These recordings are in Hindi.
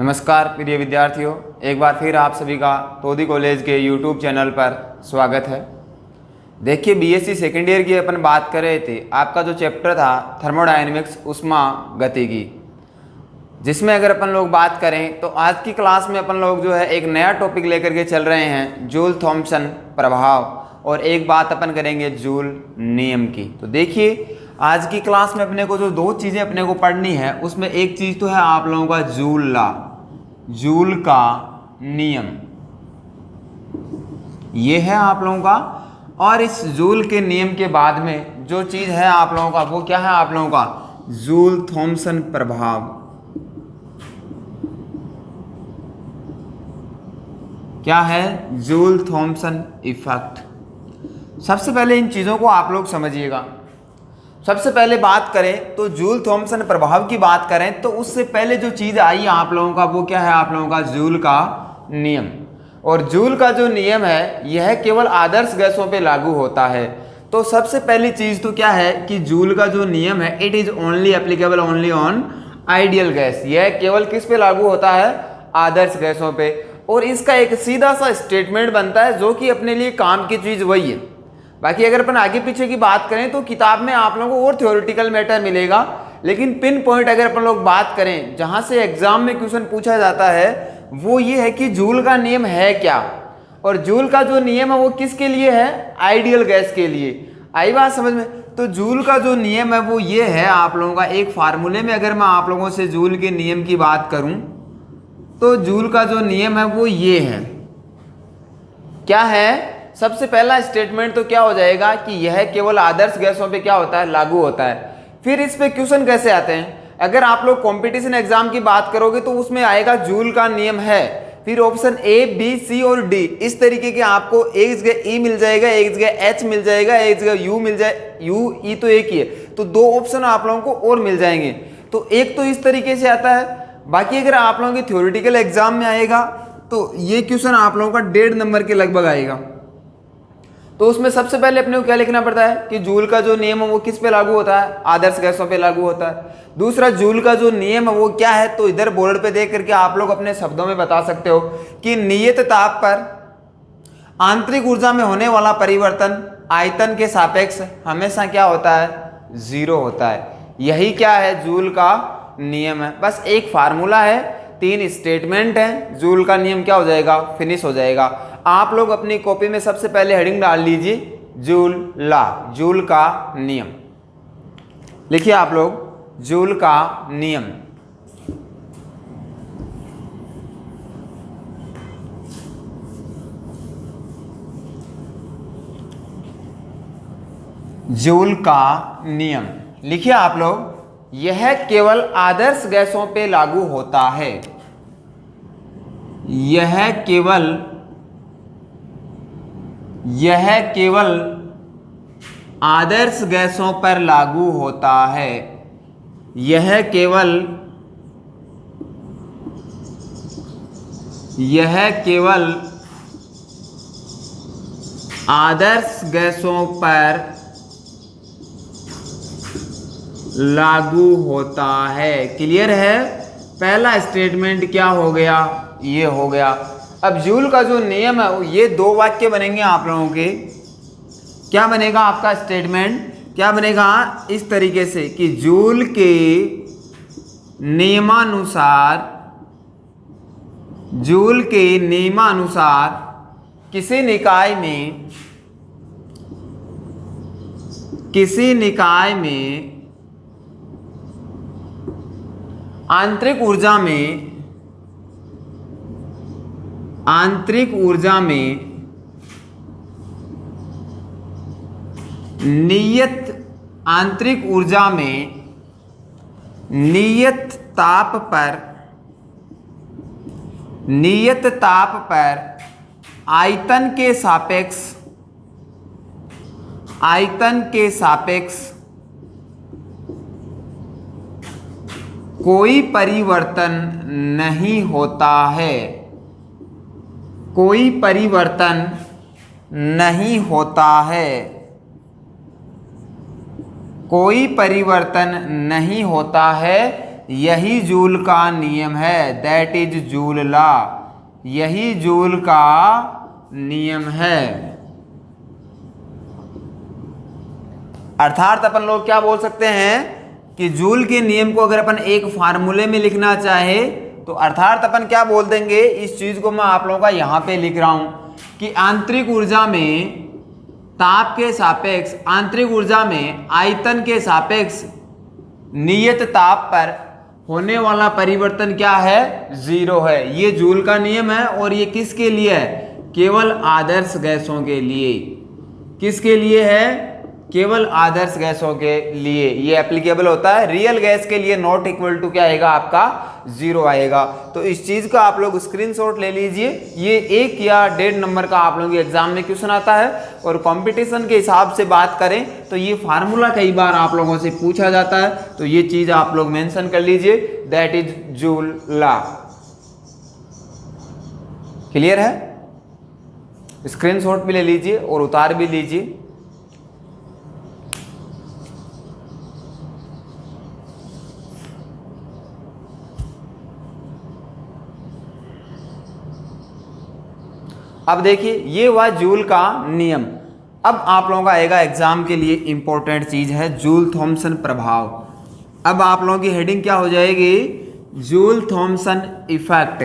नमस्कार प्रिय विद्यार्थियों, एक बार फिर आप सभी का तोदी कॉलेज के यूट्यूब चैनल पर स्वागत है। देखिए, बीएससी सेकेंड ईयर की अपन बात कर रहे थे। आपका जो चैप्टर था थर्मोडायनेमिक्स ऊष्मागतिकी, जिसमें अगर अपन लोग बात करें तो आज की क्लास में अपन लोग जो है एक नया टॉपिक लेकर के चल रहे हैं, जूल थॉम्सन प्रभाव, और एक बात अपन करेंगे जूल नियम की। तो देखिए, आज की क्लास में अपने को जो दो चीज़ें अपने को पढ़नी है, उसमें एक चीज़ तो है आप लोगों का जूल लॉ, जूल का नियम, ये है आप लोगों का। और इस जूल के नियम के बाद में जो चीज़ है आप लोगों का, वो क्या है आप लोगों का, जूल थॉम्सन प्रभाव। क्या है? Joule Thompson effect. सबसे पहले इन चीज़ों को आप लोग समझिएगा। सबसे पहले बात करें तो जूल थॉम्सन प्रभाव की बात करें तो उससे पहले जो चीज़ आई आप लोगों का, वो क्या है आप लोगों का, जूल का नियम। और जूल का जो नियम है यह केवल आदर्श गैसों पे लागू होता है। तो सबसे पहली चीज़ तो क्या है कि जूल का जो नियम है, it is only applicable only on ideal gas. यह केवल किस पे लागू होता है? आदर्श गैसों पे। और इसका एक सीधा सा स्टेटमेंट बनता है जो कि अपने लिए काम की चीज़ वही है। बाकी अगर अपन आगे पीछे की बात करें तो किताब में आप लोगों को और थ्योरेटिकल मैटर मिलेगा, लेकिन पिन पॉइंट अगर अपन लोग बात करें जहां से एग्जाम में क्वेश्चन पूछा जाता है, वो ये है कि जूल का नियम है क्या। और जूल का जो नियम है वो किसके लिए है? आइडियल गैस के लिए। आई बात समझ में? तो जूल का जो नियम है वो ये है आप लोगों का, एक फार्मूले में अगर मैं आप लोगों से जूल के नियम की बात करूं तो जूल का जो नियम है वो ये है। क्या है? सबसे पहला स्टेटमेंट तो क्या हो जाएगा कि यह केवल आदर्श गैसों पे क्या होता है? लागू होता है। फिर इस पे क्वेश्चन कैसे आते हैं? अगर आप लोग कंपटीशन एग्जाम की बात करोगे तो उसमें आएगा जूल का नियम है, फिर ऑप्शन ए बी सी और डी, इस तरीके के आपको एक जगह ई मिल जाएगा, एक जगह एच मिल जाएगा, एक जगह यू मिल जाए, यू ई तो एक ही है, तो दो ऑप्शन आप लोगों को और मिल जाएंगे। तो एक तो इस तरीके से आता है। बाकी अगर आप लोगों के थ्योरेटिकल एग्जाम में आएगा तो ये क्वेश्चन आप लोगों का 1.5 नंबर के लगभग आएगा। तो उसमें सबसे पहले अपने को क्या लिखना पड़ता है कि जूल का जो नियम है वो किस पे लागू होता है? आदर्श गैसों पे लागू होता है। दूसरा, जूल का जो नियम है वो क्या है? तो इधर बोर्ड पे देख करके आप लोग अपने शब्दों में बता सकते हो कि नियत ताप पर आंतरिक ऊर्जा में होने वाला परिवर्तन आयतन के सापेक्ष हमेशा क्या होता है? 0 होता है। यही क्या है? जूल का नियम है। बस एक फार्मूला है, 3 स्टेटमेंट है, जूल का नियम क्या हो जाएगा? फिनिश हो जाएगा। आप लोग अपनी कॉपी में सबसे पहले हेडिंग डाल लीजिए जूल लॉ, जूल का नियम। लिखिए आप लोग जूल का नियम। जूल का नियम लिखिए आप लोग। यह केवल आदर्श गैसों पे लागू होता है। यह केवल आदर्श गैसों पर लागू होता है। यह केवल आदर्श गैसों पर लागू होता है। क्लियर है? पहला स्टेटमेंट क्या हो गया? ये हो गया। अब जूल का जो नियम है ये 2 वाक्य बनेंगे आप लोगों के। क्या बनेगा आपका स्टेटमेंट? क्या बनेगा? इस तरीके से कि जूल के नियमानुसार किसी निकाय में आंतरिक ऊर्जा में नियत ताप पर आयतन के सापेक्ष कोई परिवर्तन नहीं होता है। कोई परिवर्तन नहीं होता है। कोई परिवर्तन नहीं होता है। यही जूल का नियम है, दैट इज जूल लॉ, यही जूल का नियम है। अर्थात अपन लोग क्या बोल सकते हैं कि जूल के नियम को अगर अपन एक फार्मूले में लिखना चाहे तो अर्थात अपन क्या बोल देंगे, इस चीज को मैं आप लोगों का यहां पे लिख रहा हूं कि आंतरिक ऊर्जा में ताप के सापेक्ष, आंतरिक ऊर्जा में आयतन के सापेक्ष नियत ताप पर होने वाला परिवर्तन क्या है, 0 है। ये जूल का नियम है और ये किसके लिए है, केवल आदर्श गैसों के लिए। किसके लिए है, केवल आदर्श गैसों के लिए ये एप्लीकेबल होता है। रियल गैस के लिए नॉट इक्वल टू क्या आएगा, आपका 0 आएगा। तो इस चीज का आप लोग स्क्रीनशॉट ले लीजिए। ये 1 या 1.5 नंबर का आप लोगों के एग्जाम में क्वेश्चन आता है। और कंपटीशन के हिसाब से बात करें तो ये फार्मूला कई बार आप लोगों से पूछा जाता है, तो ये चीज आप लोग मेंशन कर लीजिए, that is joule law. Clear है, स्क्रीनशॉट भी ले लीजिए और उतार भी लीजिए। अब देखिए ये हुआ जूल का नियम। अब आप लोगों का आएगा एग्जाम के लिए इंपॉर्टेंट चीज है जूल थॉमसन प्रभाव। अब आप लोगों की हेडिंग क्या हो जाएगी, Joule Thomson effect.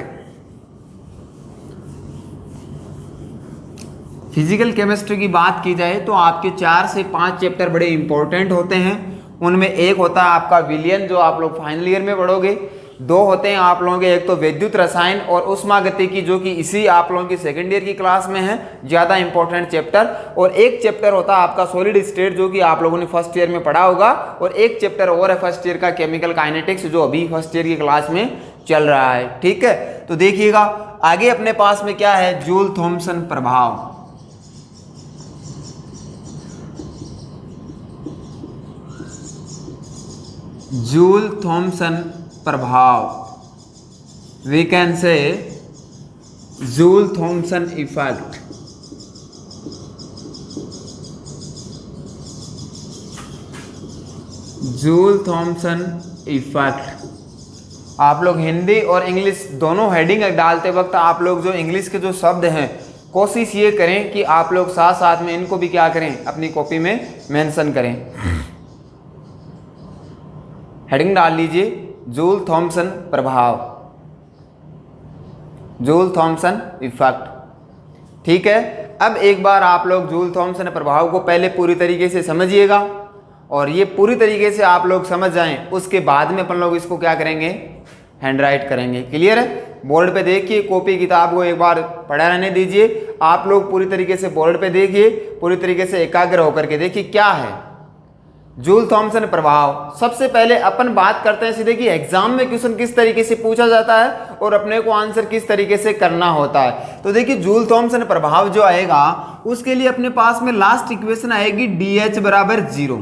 Physical chemistry की बात की जाए तो आपके 4 से 5 चैप्टर बड़े इंपॉर्टेंट होते हैं। उनमें एक होता है आपका विलियन, जो आप लोग फाइनल ईयर में पढ़ोगे। 2 होते हैं आप लोगों के, एक तो विद्युत रसायन और उष्मागतिकी, जो कि इसी आप लोगों की सेकेंड ईयर की क्लास में है, ज़्यादा इंपॉर्टेंट चैप्टर। और एक चैप्टर होता है आपका सॉलिड स्टेट, जो कि आप लोगों ने फर्स्ट ईयर में पढ़ा होगा। और एक चैप्टर और है फर्स्ट ईयर का केमिकल काइनेटिक्स, जो अभी फर्स्ट ईयर की क्लास में चल रहा है। ठीक है, तो देखिएगा आगे अपने पास में क्या है, जूल थॉमसन प्रभाव। जूल थॉमसन प्रभाव, we can say Joule Thomson effect. Joule Thomson effect. आप लोग हिंदी और इंग्लिश दोनों हेडिंग डालते वक्त आप लोग जो इंग्लिश के जो शब्द हैं, कोशिश ये करें कि आप लोग साथ साथ में इनको भी क्या करें, अपनी कॉपी में मेंशन करें। हेडिंग डाल लीजिए जूल थॉमसन प्रभाव, जूल थॉमसन इफेक्ट। ठीक है, अब एक बार आप लोग जूल थॉमसन प्रभाव को पहले पूरी तरीके से समझिएगा, और ये पूरी तरीके से आप लोग समझ जाएं, उसके बाद में अपन लोग इसको क्या करेंगे, हैंड राइट करेंगे। क्लियर है, बोर्ड पे देखिए, कॉपी किताब को एक बार पढ़ा रहने दीजिए। आप लोग पूरी तरीके से बोर्ड पे देखिए, पूरी तरीके से एकाग्र होकर के देखिए क्या है जूल थॉमसन प्रभाव। सबसे पहले अपन बात करते हैं सीधे कि एग्जाम में क्वेश्चन किस तरीके से पूछा जाता है और अपने को आंसर किस तरीके से करना होता है। तो देखिए जूल थॉमसन प्रभाव जो आएगा उसके लिए अपने पास में लास्ट इक्वेशन आएगी DH बराबर 0।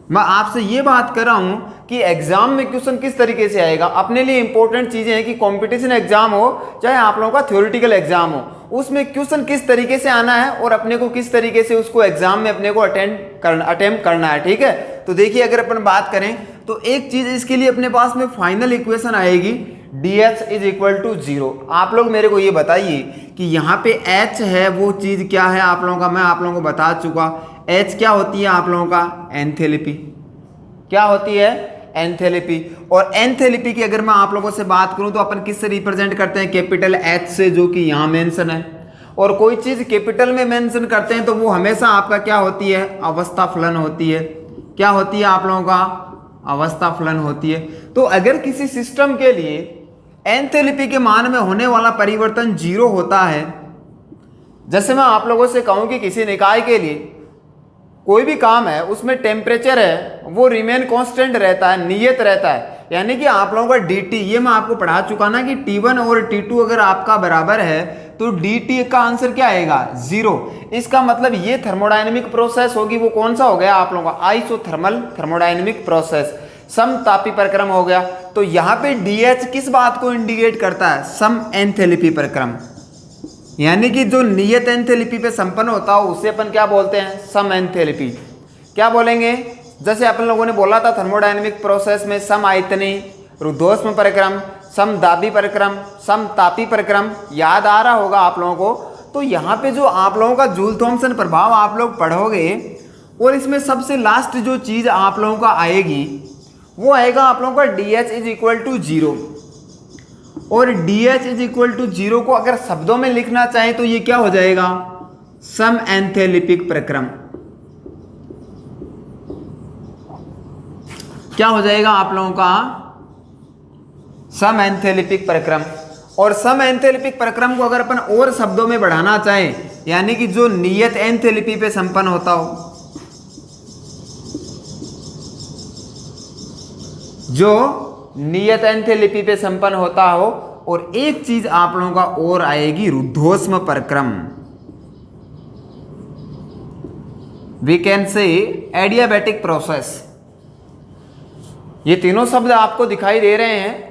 मैं आपसे ये बात कर रहा हूं कि एग्जाम में क्वेश्चन किस तरीके से आएगा। अपने लिए इंपॉर्टेंट चीजें हैं कि कंपटीशन एग्जाम हो चाहे आप लोगों का थ्योरेटिकल एग्जाम हो, उसमें क्वेश्चन किस तरीके से आना है और अपने को किस तरीके से उसको एग्जाम में अपने को अटेम्प्ट करना है। ठीक है, तो देखिए अगर अपन बात करें तो एक चीज इसके लिए अपने पास में फाइनल इक्वेशन आएगी DH इज इक्वल टू 0। आप लोग मेरे को ये बताइए कि यहाँ पे H है, वो चीज क्या है आप लोगों का, मैं आप लोगों को बता चुका। H क्या होती है आप लोगों का, एंथैल्पी। क्या होती है, एंथैल्पी। और एंथैल्पी की अगर मैं आप लोगों से बात करूं तो अपन किससे रिप्रेजेंट करते हैं, कैपिटल H से, जो कि यहाँ मेंशन है। और कोई चीज कैपिटल में मेंशन करते हैं तो वो हमेशा आपका क्या होती है, अवस्था फलन होती है। क्या होती है आप लोगों का, अवस्था फलन होती है। तो अगर किसी सिस्टम के लिए एंथैल्पी के मान में होने वाला परिवर्तन 0 होता है, जैसे मैं आप लोगों से कहूं कि किसी निकाय के लिए कोई भी काम है उसमें टेम्परेचर है वो रिमेन कांस्टेंट रहता है, नियत रहता है। यानी कि आप लोगों का dt, ये मैं आपको पढ़ा चुका ना कि T1 और T2 अगर आपका बराबर है तो dt का आंसर क्या आएगा, 0। इसका मतलब ये थर्मोडायनेमिक प्रोसेस होगी, वो कौन सा हो गया आप लोगों का, आइसोथर्मल थर्मोडायनेमिक प्रोसेस, समतापी प्रक्रम हो गया। तो यहाँ पे DH किस बात को इंडिकेट करता है, सम एंथैल्पी प्रक्रम। यानी कि जो नियत एंथैल्पी पे संपन्न होता हो उसे अपन क्या बोलते हैं, सम एंथैल्पी। क्या बोलेंगे, जैसे अपन लोगों ने बोला था थर्मोडायनेमिक प्रोसेस में सम आयतनी, रुद्धोष्म परिक्रम, सम दाबी परिक्रम, सम तापी परिक्रम, याद आ रहा होगा आप लोगों को। तो यहाँ पे जो आप लोगों का जूल थॉमसन प्रभाव आप लोग पढ़ोगे और इसमें सबसे लास्ट जो चीज़ आप लोगों का आएगी वो आएगा आप लोगों का DH इज इक्वल टू 0। और DH इज इक्वल टू 0 को अगर शब्दों में लिखना चाहें तो ये क्या हो जाएगा, सम एंथैल्पिक प्रक्रम। क्या हो जाएगा आप लोगों का, सम एंथैल्पिक प्रक्रम। और सम एंथैल्पिक प्रक्रम को अगर अपन और शब्दों में बढ़ाना चाहें, यानी कि जो नियत एंथैल्पी पे संपन्न होता हो, जो नियत एंथैल्पी पे संपन्न होता हो। और एक चीज आप लोगों का और आएगी, रुद्धोष्म परिक्रम। We can say adiabatic process. ये तीनों शब्द आपको दिखाई दे रहे हैं।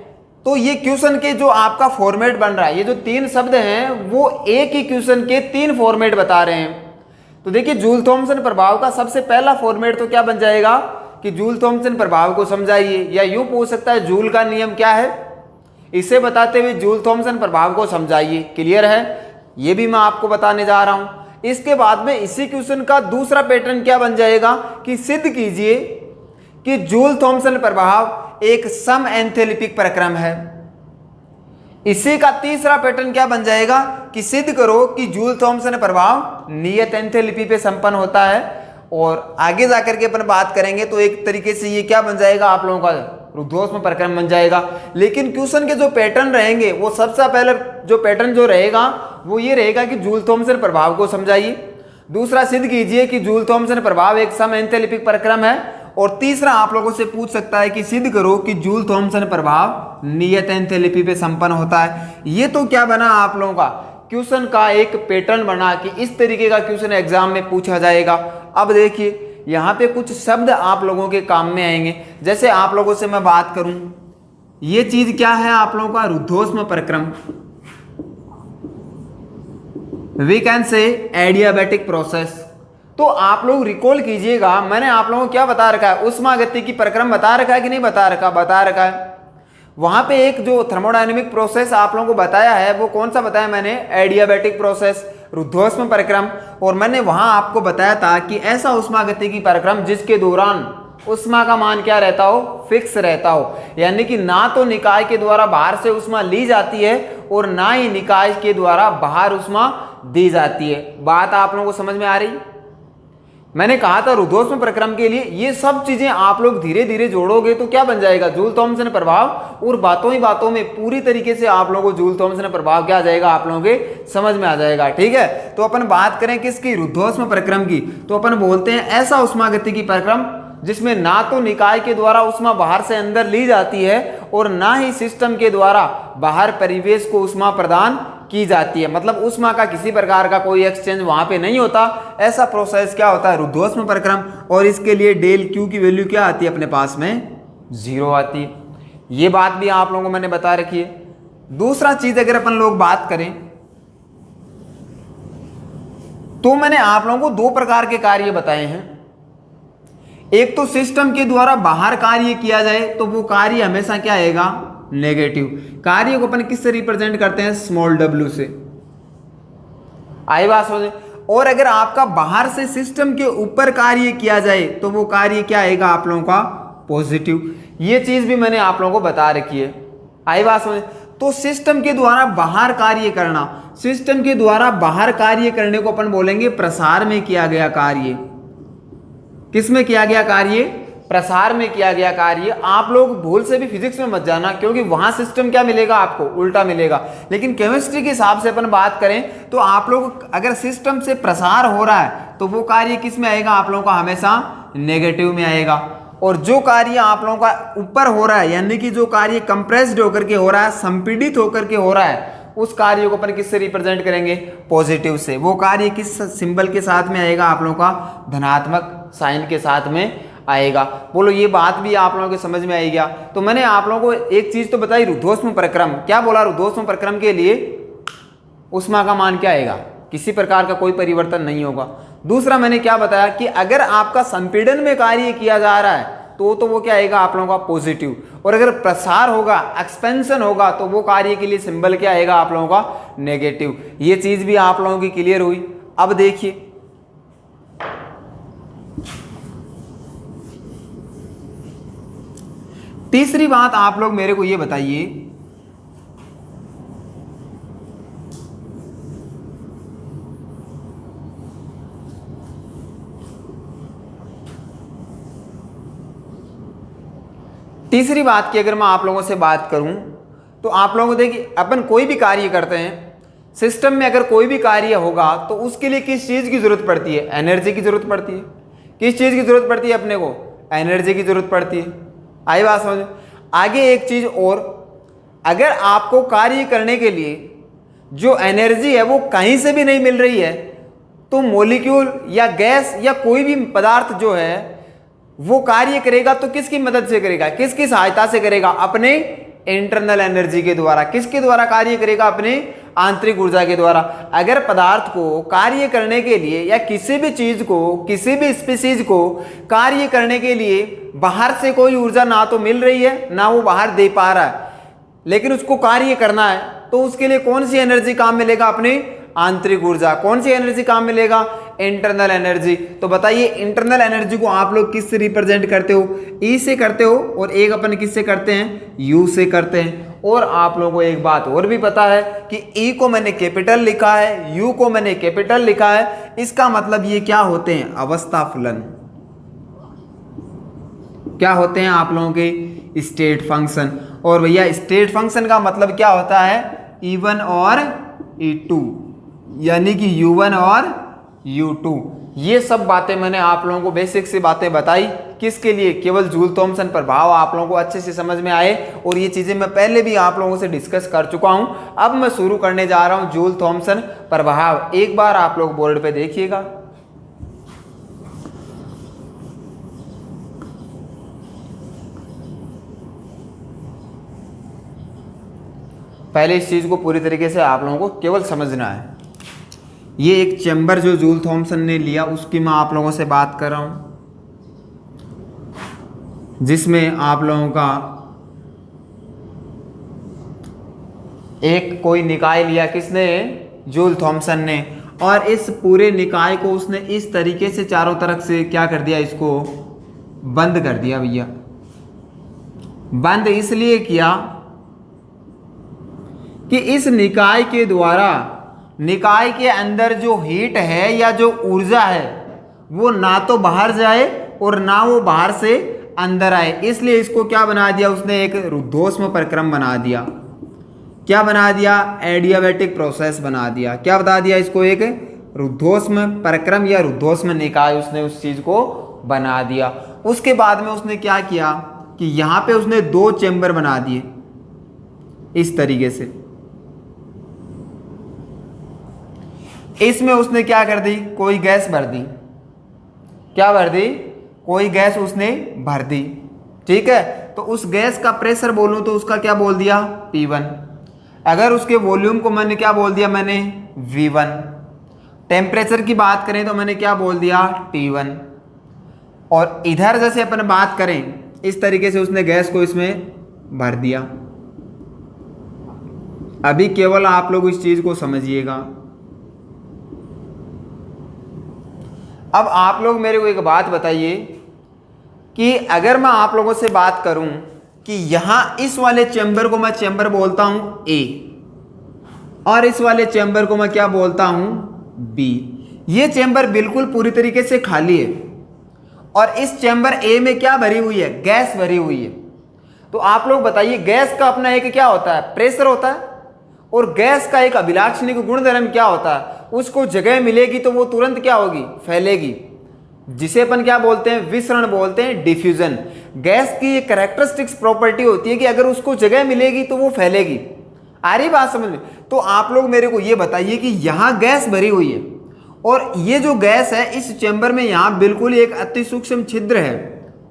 तो ये क्वेश्चन के जो आपका फॉर्मेट बन रहा है, ये जो 3 शब्द हैं वो एक ही क्वेश्चन के 3 फॉर्मेट बता रहे हैं। तो देखिए जूल थॉमसन प्रभाव का सबसे पहला फॉर्मेट तो क्या बन जाएगा कि जूल थॉमसन प्रभाव को समझाइए, या यूं पूछ सकता है जूल का नियम क्या है, इसे बताते हुए जूल थॉमसन प्रभाव को समझाइए। क्लियर है, ये भी मैं आपको बताने जा रहा हूं। इसके बाद में इसी क्वेश्चन का दूसरा पैटर्न क्या बन जाएगा कि सिद्ध कीजिए कि जूल थॉमसन प्रभाव एक सम एंथैल्पिक प्रक्रम है। इसी का तीसरा पैटर्न क्या बन जाएगा कि सिद्ध करो कि जूल थॉमसन प्रभाव नियत एंथैल्पी पे संपन्न होता है। और आगे जाकर के अपन बात करेंगे तो एक तरीके से ये क्या बन जाएगा आप लोगों का, रुद्धोष्म प्रक्रम बन जाएगा। लेकिन क्वेश्चन के जो पैटर्न रहेंगे वो सबसे पहले जो पैटर्न जो रहेगा वो ये रहेगा कि जूल थॉमसन प्रभाव को समझाइए, दूसरा सिद्ध कीजिए कि जूल थॉमसन प्रभाव एक सम एंथैल्पिक प्रक्रम है, और तीसरा आप लोगों से पूछ सकता है कि सिद्ध करो कि जूल थॉमसन प्रभाव नियत एंथैल्पी पे संपन्न होता है। ये तो क्या बना आप लोगों का क्वेश्चन का एक पैटर्न बना कि इस तरीके का क्वेश्चन एग्जाम में पूछा जाएगा। अब देखिए यहाँ पे कुछ शब्द आप लोगों के काम में आएंगे। जैसे आप लोगों से मैं बात करूं, ये चीज क्या है आप लोगों का, रुद्धोष्म परिक्रम। We can say adiabatic process. तो आप लोग रिकॉल कीजिएगा, मैंने आप लोगों को क्या बता रखा है, उष्मागति की प्रक्रम बता रखा है कि नहीं बता रखा, बता रखा है। वहां पे एक जो थर्मोडायनेमिक प्रोसेस आप लोगों को बताया है वो कौन सा बताया मैंने, एडियाबैटिक प्रोसेस, रुद्धोष्म परिक्रम। और मैंने वहां आपको बताया था कि ऐसा उष्मागति की परिक्रम जिसके दौरान उष्मा का मान क्या रहता हो, फिक्स रहता हो, यानी कि ना तो निकाय के द्वारा बाहर से उष्मा ली जाती है और ना ही निकाय के द्वारा बाहर उष्मा दी जाती है। बात आप लोगों को समझ में आ रही। मैंने कहा था रुद्धोष्म प्रक्रम के लिए ये सब चीजें आप लोग धीरे धीरे जोड़ोगे तो क्या बन जाएगा, जूल थॉमसन प्रभाव। और बातों ही बातों में पूरी तरीके से आप लोगों को जूल थॉमसन प्रभाव क्या आ जाएगा, आप लोगों के समझ में आ जाएगा। ठीक है, तो अपन बात करें किसकी, रुद्धोष्म प्रक्रम की। तो अपन बोलते हैं ऐसा उष्मागति की प्रक्रम जिसमें ना तो निकाय के द्वारा उष्मा बाहर से अंदर ली जाती है और ना ही सिस्टम के द्वारा बाहर परिवेश को उष्मा प्रदान की जाती है। मतलब उष्मा का किसी प्रकार का कोई एक्सचेंज वहां पे नहीं होता। ऐसा प्रोसेस क्या होता है, रुद्धोष्म प्रक्रम। और इसके लिए डेल क्यू की वैल्यू क्या आती है अपने पास में, 0 आती है। ये बात भी आप लोगों को मैंने बता रखी है। दूसरा चीज अगर अपन लोग बात करें तो मैंने आप लोगों को 2 प्रकार के कार्य बताए हैं। एक तो सिस्टम के द्वारा बाहर कार्य किया जाए तो वो कार्य हमेशा क्या आएगा, नेगेटिव। कार्य को अपन किससे रिप्रेजेंट करते हैं, स्मॉल w से। आई बात समझ। और अगर आपका बाहर से सिस्टम के ऊपर कार्य किया जाए तो वो कार्य क्या आएगा आप लोगों का, पॉजिटिव। ये चीज भी मैंने आप लोगों को बता रखी है। आई बात समझ। तो सिस्टम के द्वारा बाहर कार्य करना, सिस्टम के द्वारा बाहर कार्य करने को अपन बोलेंगे प्रसार में किया गया कार्य। किस में किया गया कार्य, प्रसार में किया गया कार्य। आप लोग भूल से भी फिजिक्स में मत जाना क्योंकि वहां सिस्टम क्या मिलेगा आपको, उल्टा मिलेगा। लेकिन केमिस्ट्री के हिसाब से अपन बात करें तो आप लोग अगर सिस्टम से प्रसार हो रहा है तो वो कार्य किस में आएगा आप लोगों का, हमेशा नेगेटिव में आएगा। और जो कार्य आप लोगों का ऊपर हो रहा है, यानी कि जो कार्य कंप्रेस्ड होकर के हो रहा है, संपीड़ित होकर के हो रहा है, उस कार्य को अपन किससे रिप्रेजेंट करेंगे, पॉजिटिव से। वो कार्य किस सिंबल के साथ में आएगा आप लोगों का, धनात्मक साइन के साथ में आएगा। बोलो ये बात भी आप लोगों के समझ में आई गया। तो मैंने आप लोगों को एक चीज तो बताई, रुद्धोष्म प्रक्रम। क्या बोला, रुद्धोष्म प्रक्रम के लिए उष्मा का मान क्या आएगा, किसी प्रकार का कोई परिवर्तन नहीं होगा। दूसरा मैंने क्या बताया कि अगर आपका संपीड़न में कार्य किया जा रहा है तो वो क्या आएगा आप लोगों का पॉजिटिव, और अगर प्रसार होगा, एक्सपेंशन होगा, तो वो कार्य के लिए सिंबल क्या आएगा आप लोगों का नेगेटिव। ये चीज भी आप लोगों की क्लियर हुई। अब देखिए तीसरी बात आप लोग मेरे को ये बताइए, तीसरी बात की अगर मैं आप लोगों से बात करूं तो आप लोगों को देखिए, अपन कोई भी कार्य करते हैं सिस्टम में, अगर कोई भी कार्य होगा तो उसके लिए किस चीज़ की जरूरत पड़ती है? एनर्जी की जरूरत पड़ती है। किस चीज़ की जरूरत पड़ती है अपने को? एनर्जी की जरूरत पड़ती है। आई बात समझ? आगे एक चीज़ और, अगर आपको कार्य करने के लिए जो एनर्जी है वो कहीं से भी नहीं मिल रही है तो मॉलिक्यूल या गैस या कोई भी पदार्थ जो है वो कार्य करेगा तो किसकी मदद से करेगा? किसकी सहायता से करेगा? अपने इंटरनल एनर्जी के द्वारा। किसके द्वारा कार्य करेगा? अपने आंतरिक ऊर्जा के द्वारा। अगर पदार्थ को कार्य करने के लिए या किसी भी चीज को, किसी भी स्पीसीज को कार्य करने के लिए बाहर से कोई ऊर्जा ना तो मिल रही है ना वो बाहर दे पा रहा है, लेकिन उसको कार्य करना है तो उसके लिए कौन सी एनर्जी काम मिलेगा? अपनी आंतरिक ऊर्जा। कौन सी एनर्जी काम मिलेगा? Internal energy. तो बताइए इंटरनल एनर्जी को आप लोग किस से रिप्रेजेंट करते हो? ई से करते हो, और एक अपन किससे करते हैं? यू से करते हैं। और आप लोगों को एक बात और भी पता है कि ई को मैंने कैपिटल लिखा है, यू को मैंने कैपिटल लिखा है, इसका मतलब ये क्या होते हैं? अवस्था फलन। क्या होते हैं आप लोगों के? State function. और भैया स्टेट फंक्शन का मतलब क्या होता है? E1 और E2, यानी कि U1 और U2। ये सब बातें मैंने आप लोगों को बेसिक सी बातें बताई, किसके लिए? केवल जूल थॉमसन प्रभाव आप लोगों को अच्छे से समझ में आए, और ये चीजें मैं पहले भी आप लोगों से डिस्कस कर चुका हूं। अब मैं शुरू करने जा रहा हूं जूल थॉमसन प्रभाव। एक बार आप लोग बोर्ड पे देखिएगा। पहले इस चीज को पूरी तरीके से आप लोगों को केवल समझना है। ये एक चैम्बर जो जूल थॉमसन ने लिया उसकी मैं आप लोगों से बात कर रहा हूं, जिसमें आप लोगों का एक कोई निकाय लिया, किसने? जूल थॉमसन ने। और इस पूरे निकाय को उसने इस तरीके से चारों तरफ से क्या कर दिया? इसको बंद कर दिया भैया। बंद इसलिए किया कि इस निकाय के द्वारा निकाय के अंदर जो हीट है या जो ऊर्जा है वो ना तो बाहर जाए और ना वो बाहर से अंदर आए, इसलिए इसको क्या बना दिया उसने? एक रुद्धोष्म प्रक्रम बना दिया। क्या बना दिया? एडियाबैटिक प्रोसेस बना दिया। क्या बता दिया इसको? एक रुद्धोष्म प्रक्रम या रुद्धोष्म निकाय उसने उस चीज को बना दिया। उसके बाद में उसने क्या किया कि यहां पे उसने 2 चेंबर बना दिए इस तरीके से। इसमें उसने क्या कर दी? कोई गैस भर दी। क्या भर दी? कोई गैस उसने भर दी। ठीक है, तो उस गैस का प्रेशर बोलूं तो उसका क्या बोल दिया? P1। अगर उसके वॉल्यूम को मैंने क्या बोल दिया? मैंने V1। टेम्परेचर की बात करें तो मैंने क्या बोल दिया? T1। और इधर जैसे अपन बात करें इस तरीके से उसने गैस को इसमें भर दिया। अभी केवल आप लोग इस चीज को समझिएगा। अब आप लोग मेरे को एक बात बताइए कि अगर मैं आप लोगों से बात करूं कि यहां इस वाले चैम्बर को मैं चैम्बर बोलता हूं A, और इस वाले चैम्बर को मैं क्या बोलता हूं? B। ये चैम्बर बिल्कुल पूरी तरीके से खाली है, और इस चैम्बर A में क्या भरी हुई है? गैस भरी हुई है। तो आप लोग बताइए गैस का अपना एक क्या होता है? प्रेशर होता है। और गैस का एक अभिलाक्षणिक गुणधर्म क्या होता है? उसको जगह मिलेगी तो वो तुरंत क्या होगी? फैलेगी, जिसे अपन क्या बोलते हैं? विसरण बोलते हैं, डिफ्यूजन। गैस की एक कैरेक्टरिस्टिक्स प्रॉपर्टी होती है कि अगर उसको जगह मिलेगी तो वो फैलेगी। आ रही बात समझ में? तो आप लोग मेरे को ये बताइए कि यहां गैस भरी हुई है, और ये जो गैस है इस चैम्बर में यहां बिल्कुल एक अति सूक्ष्म छिद्र है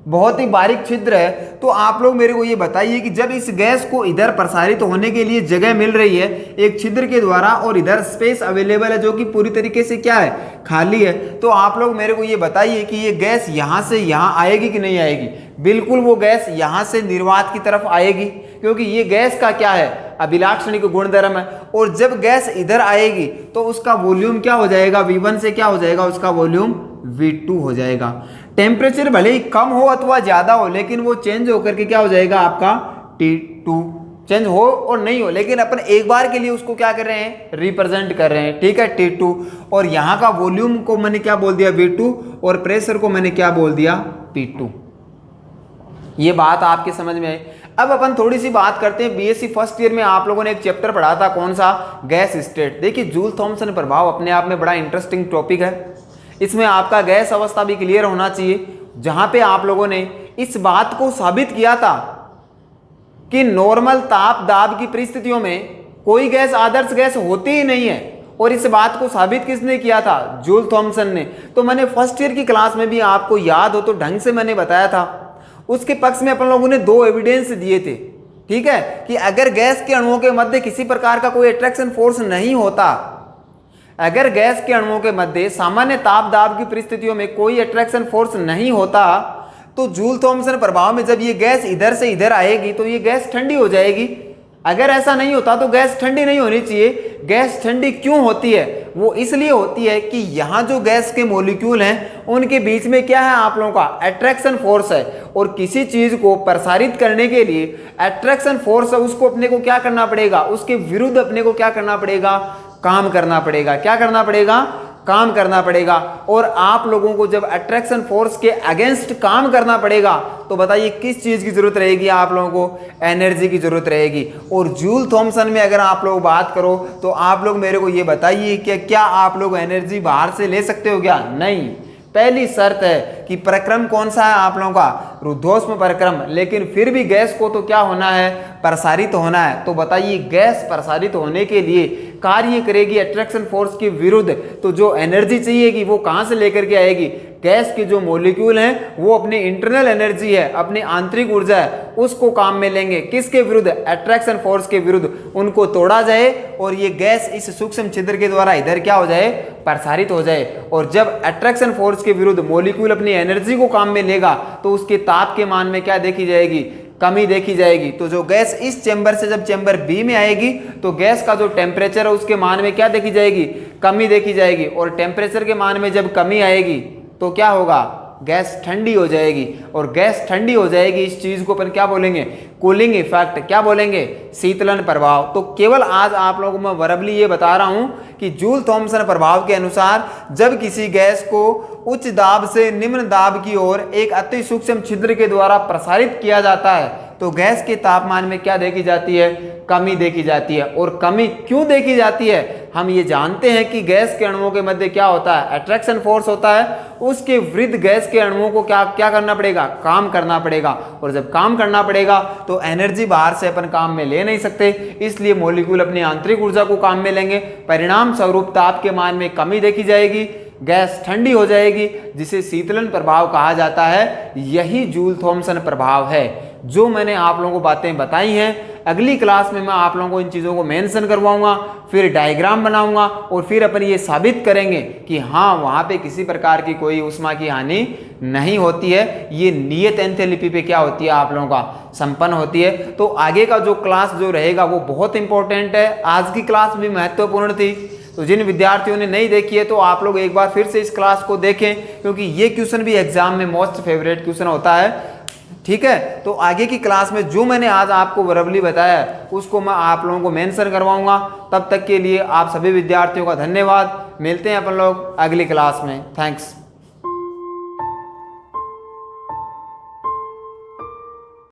बहुत ही बारीक छिद्र है। तो आप लोग मेरे को ये बताइए कि जब इस गैस को इधर प्रसारित होने के लिए जगह मिल रही है एक छिद्र के द्वारा और इधर स्पेस अवेलेबल है जो कि पूरी तरीके से क्या है, खाली है, तो आप लोग मेरे को ये बताइए कि ये गैस यहाँ से यहाँ आएगी कि नहीं आएगी। बिल्कुल वो गैस यहाँ से निर्वात की तरफ आएगी, क्योंकि ये गैस का क्या है, अभिलाक्षणिक गुणधर्म है। और जब गैस इधर आएगी तो उसका वॉल्यूम क्या हो जाएगा, V1 से क्या हो जाएगा, उसका वॉल्यूम V2 हो जाएगा। टेम्परेचर भले ही कम हो अथवा ज्यादा हो, लेकिन वो चेंज होकर के क्या हो जाएगा आपका T2। चेंज हो और नहीं हो, लेकिन अपन एक बार के लिए उसको क्या कर रहे हैं, रिप्रेजेंट कर रहे हैं, ठीक है, T2। और यहाँ का वॉल्यूम को मैंने क्या बोल दिया, V2, और प्रेशर को मैंने क्या बोल दिया, P2। ये बात आपके समझ में आई। अब अपन थोड़ी सी बात करते हैं, बीएससी फर्स्ट ईयर में आप लोगों ने एक चैप्टर पढ़ा था, कौन सा, गैस स्टेट। देखिए जूल थॉमसन प्रभाव अपने आप में बड़ा इंटरेस्टिंग टॉपिक है। इसमें आपका गैस अवस्था भी क्लियर होना चाहिए, जहां पे आप लोगों ने इस बात को साबित किया था कि नॉर्मल ताप दाब की परिस्थितियों में कोई गैस आदर्श गैस होती ही नहीं है। और इस बात को साबित किसने किया था, जूल थॉमसन ने। तो मैंने फर्स्ट ईयर की क्लास में भी, आपको याद हो तो ढंग से मैंने बताया था, उसके पक्ष में अपन लोगों ने 2 एविडेंस दिए थे, ठीक है, कि अगर गैस के अणुओं के मध्य किसी प्रकार का कोई अट्रैक्शन फोर्स नहीं होता, अगर गैस के अणुओं के मध्य सामान्य ताप दाब की परिस्थितियों में कोई अट्रैक्शन फोर्स नहीं होता, तो जूल थॉमसन प्रभाव में जब ये गैस इधर से इधर आएगी तो ये गैस ठंडी हो जाएगी। अगर ऐसा नहीं होता तो गैस ठंडी नहीं होनी चाहिए। गैस ठंडी क्यों होती है, वो इसलिए होती है कि यहाँ जो गैस के मॉलिक्यूल हैं उनके बीच में क्या है, आप लोगों का अट्रैक्शन फोर्स है। और किसी चीज को प्रसारित करने के लिए अट्रैक्शन फोर्स है, उसको अपने को क्या करना पड़ेगा, उसके विरुद्ध अपने को क्या करना पड़ेगा, काम करना पड़ेगा। क्या करना पड़ेगा, काम करना पड़ेगा। और आप लोगों को जब अट्रैक्शन फोर्स के अगेंस्ट काम करना पड़ेगा तो बताइए किस चीज की जरूरत रहेगी, आप लोगों को एनर्जी की जरूरत रहेगी। और जूल थॉमसन में अगर आप लोग बात करो तो आप लोग मेरे को ये बताइए कि क्या आप लोग एनर्जी बाहर से ले सकते हो क्या, नहीं। पहली शर्त है कि प्रक्रम कौन सा है आप लोगों का, रुद्धोष्म प्रक्रम। लेकिन फिर भी गैस को तो क्या होना है, प्रसारित होना है। तो बताइए गैस प्रसारित होने के लिए कार्य करेगी अट्रैक्शन फोर्स के विरुद्ध, तो जो एनर्जी चाहिएगी वो कहां से लेकर के आएगी, गैस के जो मॉलिक्यूल हैं वो अपनी इंटरनल एनर्जी है, अपनी आंतरिक ऊर्जा है, उसको काम में लेंगे। किसके विरुद्ध, अट्रैक्शन फोर्स के विरुद्ध। उनको तोड़ा जाए और ये गैस इस सूक्ष्म छिद्र के द्वारा इधर क्या हो जाए, प्रसारित हो जाए। और जब अट्रैक्शन फोर्स के विरुद्ध मॉलिक्यूल अपनी एनर्जी को काम में लेगा तो उसके ताप के मान में क्या देखी जाएगी, कमी देखी जाएगी। तो जो गैस इस चैम्बर से जब चैम्बर बी में आएगी तो गैस का जो टेम्परेचर है उसके मान में क्या देखी जाएगी, कमी देखी जाएगी। और टेम्परेचर के मान में जब कमी आएगी तो क्या होगा, गैस ठंडी हो जाएगी। और गैस ठंडी हो जाएगी, इस चीज को अपन क्या बोलेंगे, कूलिंग इफेक्ट। क्या बोलेंगे, शीतलन प्रभाव। तो केवल आज आप लोगों को मैं वर्बली ये बता रहा हूं कि जूल थॉमसन प्रभाव के अनुसार जब किसी गैस को उच्च दाब से निम्न दाब की ओर एक अति सूक्ष्म छिद्र के द्वारा प्रसारित किया जाता है तो गैस के तापमान में क्या देखी जाती है, कमी देखी जाती है। और कमी क्यों देखी जाती है, हम ये जानते हैं कि गैस के अणुओं के मध्य क्या होता है, अट्रैक्शन फोर्स होता है। उसके विरुद्ध गैस के अणुओं को क्या क्या करना पड़ेगा, काम करना पड़ेगा। और जब काम करना पड़ेगा तो एनर्जी बाहर से अपन काम में ले नहीं सकते, इसलिए मॉलिक्यूल अपनी आंतरिक ऊर्जा को काम में लेंगे। परिणाम स्वरूप ताप के मान में कमी देखी जाएगी, गैस ठंडी हो जाएगी, जिसे शीतलन प्रभाव कहा जाता है। यही जूल थॉमसन प्रभाव है जो मैंने आप लोगों को बातें बताई हैं। अगली क्लास में मैं आप लोगों को इन चीज़ों को मेंशन करवाऊंगा, फिर डायग्राम बनाऊंगा और फिर अपन ये साबित करेंगे कि हाँ वहाँ पे किसी प्रकार की कोई ऊष्मा की हानि नहीं होती है। ये नियत एंथैल्पी पे क्या होती है, आप लोगों का संपन्न होती है। तो आगे का जो क्लास जो रहेगा वो बहुत इंपॉर्टेंट है। आज की क्लास भी महत्वपूर्ण थी, तो जिन विद्यार्थियों ने नहीं देखी है तो आप लोग एक बार फिर से इस क्लास को देखें, क्योंकि ये क्वेश्चन भी एग्जाम में मोस्ट फेवरेट क्वेश्चन होता है। ठीक है, तो आगे की क्लास में जो मैंने आज आपको वर्बली बताया उसको मैं आप लोगों को मेंशन करवाऊंगा। तब तक के लिए आप सभी विद्यार्थियों का धन्यवाद। मिलते हैं अपन लोग अगली क्लास में। थैंक्स।